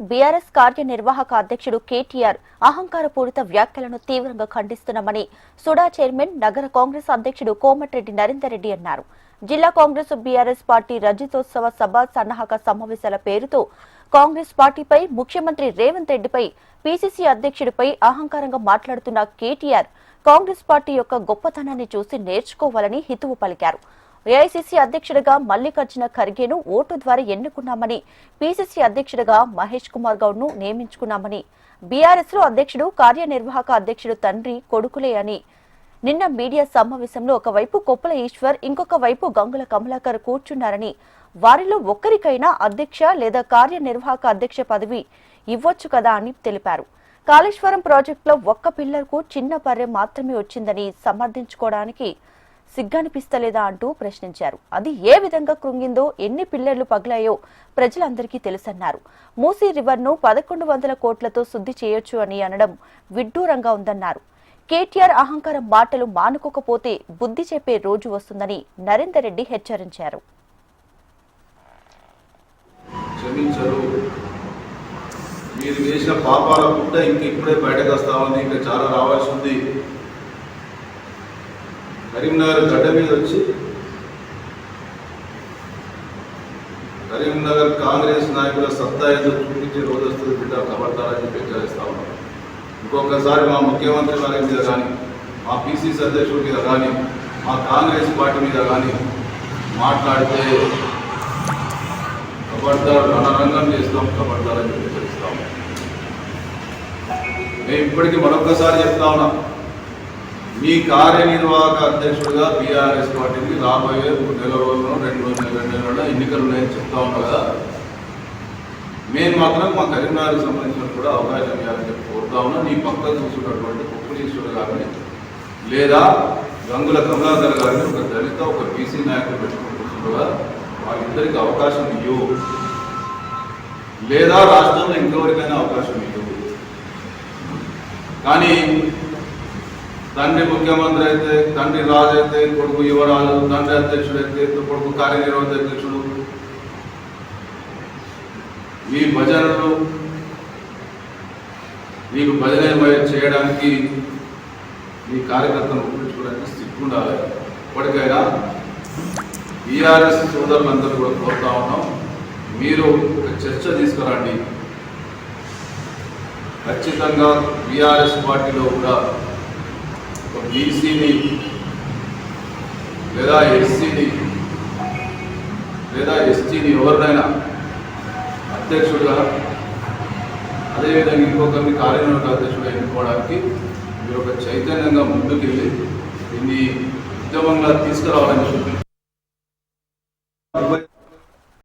BRS కార్యనిర్వాహక అధ్యక్షుడు కేటీఆర్ అహంకారపూరిత వ్యాఖ్యలను తీవ్రంగా ఖండిస్తున్నామని సుడా చైర్మన్ నగర కాంగ్రెస్ అధ్యక్షుడు కోమటిరెడ్డి నరేందర్ రెడ్డి అన్నారు. జిల్లా కాంగ్రెస్ బీఆర్ఎస్ పార్టీ రజతోత్సవ సభ సన్నాహక సమావేశాల పేరుతో కాంగ్రెస్ పార్టీపై ముఖ్యమంత్రి రేవంత్ రెడ్డిపై పీసీసీ అధ్యక్షుడిపై అహంకారంగా మాట్లాడుతున్న కేటీఆర్ కాంగ్రెస్ పార్టీ యొక్క గొప్పతనాన్ని చూసి నేర్చుకోవాలని హితవు పలికారు. ఏఐసీసీ అధ్యక్షుడిగా మల్లికార్జున ఖర్గేను ఓటు ద్వారా ఎన్నుకున్నామని, పీసీసీ అధ్యక్షుడిగా మహేష్ కుమార్ గౌడ్ ను నియమించుకున్నామని, బీఆర్ఎస్ లో అధ్యక్షుడు కార్యనిర్వాహక అధ్యక్షుడు తండ్రి కొడుకులే అని నిన్న మీడియా సమావేశంలో ఒకవైపు కొప్పుల ఈశ్వర్, ఇంకొక వైపు గంగుల కమలాకర్ కూర్చున్నారని, వారిలో ఒక్కరికైనా అధ్యక్ష లేదా కార్యనిర్వాహక అధ్యక్ష పదవి ఇవ్వొచ్చు కదా అని తెలిపారు. కాళేశ్వరం ప్రాజెక్టులో ఒక్క పిల్లర్కు చిన్న పర్రె మాత్రమే వచ్చిందని సమర్థించుకోవడానికి సిగ్గనిపిస్తలేదా అంటూ ప్రశ్నించారు. అది ఏ విధంగా కృంగిందో, ఎన్ని పిల్లర్లు పగిలాయో ప్రజలందరికీ తెలుసన్నారు. మూసీ రివర్ ను 1100 కోట్లతో శుద్ధి చేయొచ్చు అని అనడం విడ్డూరంగా ఉందన్నారు. కేటీఆర్ అహంకారం మాటలు మానుకోకపోతే బుద్ధి చెప్పే రోజు వస్తుందని నరేందర్ రెడ్డి హెచ్చరించారు. మీరు చేసిన పాపాల పుట్ట ఇంక ఇప్పుడే బయటకు వస్తా ఉంది, ఇంకా చాలా రావాల్సి ఉంది. కరీంనగర్ గడ్డ మీద వచ్చి కరీంనగర్ కాంగ్రెస్ నాయకుల సత్తా ఏదో చూపించే రోజు వస్తుంది బిడ్డ, కబడతారని చెప్పి హెచ్చరిస్తా ఉన్నాం. ఇంకొకసారి మా ముఖ్యమంత్రి వారి మీద కానీ, మా పీసీసీ అధ్యక్షుడి మీద కానీ, మా కాంగ్రెస్ పార్టీ మీద కానీ మాట్లాడితే కబడతారు, రణరంగం చేస్తాం, కబడతారని చెప్పి హెచ్చరిస్తాం. మేము ఇప్పటికీ మరొకసారి చెప్తా ఉన్నాం, మీ కార్యనిర్వాహక అధ్యక్షుడిగా బీఆర్ఎస్ పార్టీకి రాబోయే 1 నెల రోజుల్లో 2 నెలల్లో ఎన్నికలు ఉన్నాయని చెప్తా ఉన్నాం కదా. మేము మాత్రం మా కరీంనగర్కి సంబంధించిన కూడా అవకాశం ఇవ్వాలని చెప్పి కోరుతా ఉన్నాం. నీ పక్కన చూసుకున్నటువంటి కుప్పలీశ్వర్ గారిని లేదా గంగుల కమలాకర్ గారిని ఒక దళిత, ఒక బీసీ నాయకులు పెట్టుకుంటున్నట్టుగా వాళ్ళిద్దరికి అవకాశం ఇవ్వు, లేదా రాష్ట్రంలో ఇంకెవరికైనా అవకాశం ఇవ్వు. కానీ తండ్రి ముఖ్యమంత్రి అయితే, తండ్రి రాజు అయితే, కొడుకు యువరాజు, తండ్రి అధ్యక్షుడు అయితే, కొడుకు కార్యనిర్వాహక అధ్యక్షుడు, మీ భజనలు మీకు భజన చేయడానికి మీ కార్యకర్తను ఉపయోగించుకోవడానికి సిగ్గుండాలి. ఇప్పటికైనా బీఆర్ఎస్ సోదరులందరూ కూడా కోరుతా ఉన్నాం, మీరు ఒక చర్చ తీసుకురండి. ఖచ్చితంగా బీఆర్ఎస్ పార్టీలో కూడా ఒక బీసీని లేదా ఎస్సీని లేదా ఎస్టీని ఎవరినైనా అధ్యక్షుడిగా, అదేవిధంగా ఇంకొకరిని కార్యనిర్వాహక అధ్యక్షుడిగా ఎన్నుకోవడానికి మీరు ఒక చైతన్యంగా ముందుకెళ్ళి దీన్ని ఉద్యమంగా తీసుకురావాలని చెప్పి